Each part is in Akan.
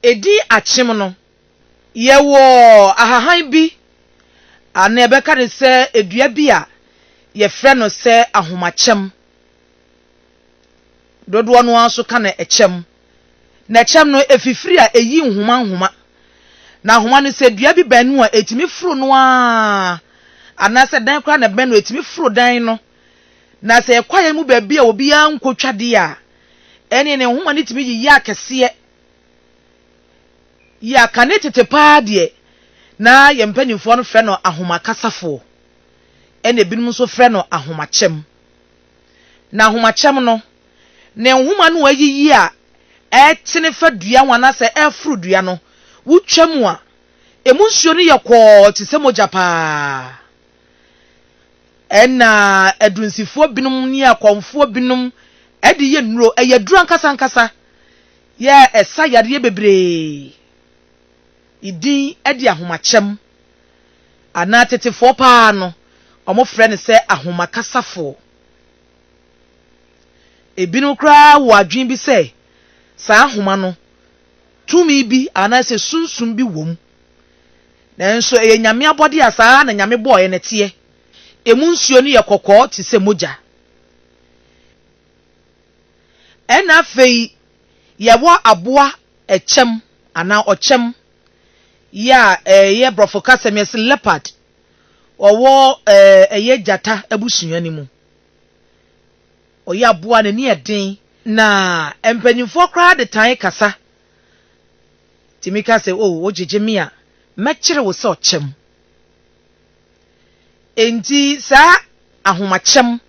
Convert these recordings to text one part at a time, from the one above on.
edi Akyem no yewo ahahan bi ana ebeka ne se edua bi a ye frɛ no se ahomakyem dodo no anso ka na ekyem na ekyem no efifiri a eyi nhoma na nhoma no se dua bi banu a etimi furu no a ana se dan kra na be no etimi furu dan no na se kwaye mu ba bi a obi an kotwade a ene ne nhoma no timi yi akese ya kanetete pa de na ye mpanyimfo no frɛ no ahomakasafo ene binum so frɛ no ahomakyem na ahomakyem no ne nhoma no ayiyi a etene fa dua wana se efuru dua no wutwam a emunsuo no ye kɔ te se moja pa ena edunsifo binum ni akomfo binum edi ye nuro eye duru ankasa ye esa yade ye bebre idi edi ahomakyem ana tetefo pa no omo frɛ ne se ahomakasafo ebinu kra wo adwen bi se sa ahoma no tumi bi ana se sunsum bi wom nanso eye nyame abode asa na nyame boye ne tie emunsuo no ye kokɔ te se moja ena fei yewo aboa ekyem ana okyem ya ye brofo kasem yes leopard owo eye jata abusua ni mu oya aboa na ni eden na empanyimfo kra de tan kasa timika se o jejemi a mekire wo se okyem enti sa ahomakyem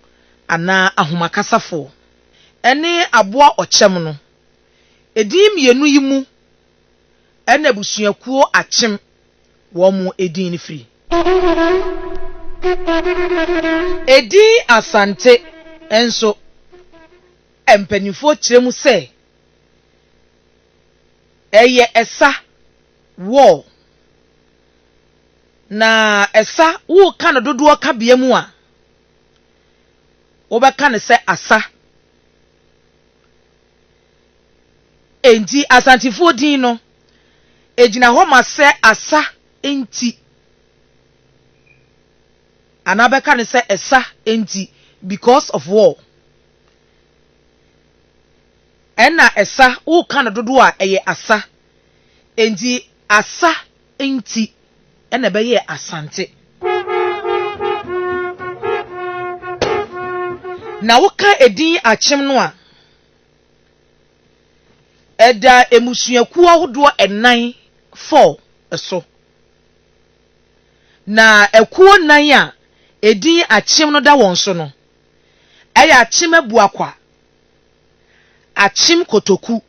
ana ahomakasafo ene aboa okyem no edim yenu yimu ena busuakuo Akyem wo mu edin ni free edi Asante enso empanifo kiremu se eye esa wo na esa wo kan dodo ka bia mu a wo be kan se asa enti Asantifo din no ejina ho ma se asa enti anabeka ne se esa enti because of war ena esa wo kan dodo a eye asa enti asa enti ena be ye Asante na wo kan edin Akyem no a eda emusuakuo ahodo enan 4 eso na ekuo nan a edin Akyem no da won so no eya Akyem abuakwa Akyem kotoku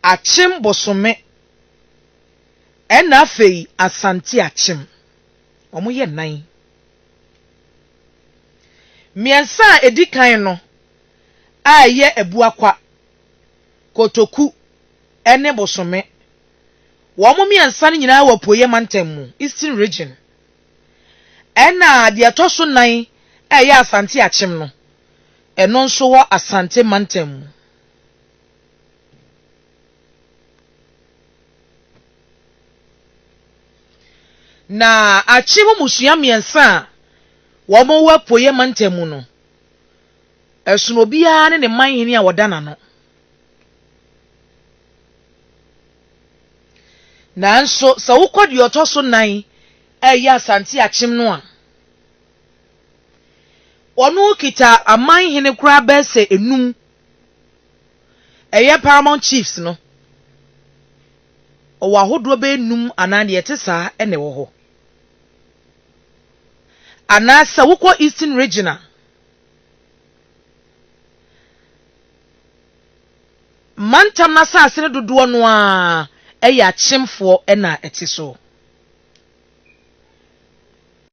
Akyem bosome ena fei Asante Akyem omo ye nan miensa edikan no a ye abuakwa kotoku ene bosome wo mo miensa ni nyina wa poye mantam mu Eastern region ena de atoso nan eye Asante Akyem no eno nso wo Asante mantam mu na Akyem musua miensa wo mo wa poye mantam mu no esuno bia ne manhini a wodana no nanso sa wukodi otoso nan eye Asante Akyem no a onu kita amanhene kura bese enum eye paramount chiefs no owa hodo be enum anane yetesa ene wo ho ana sa wuko Eastern regional mantam na sa asene dodo no a eye Akyemfo ena eti so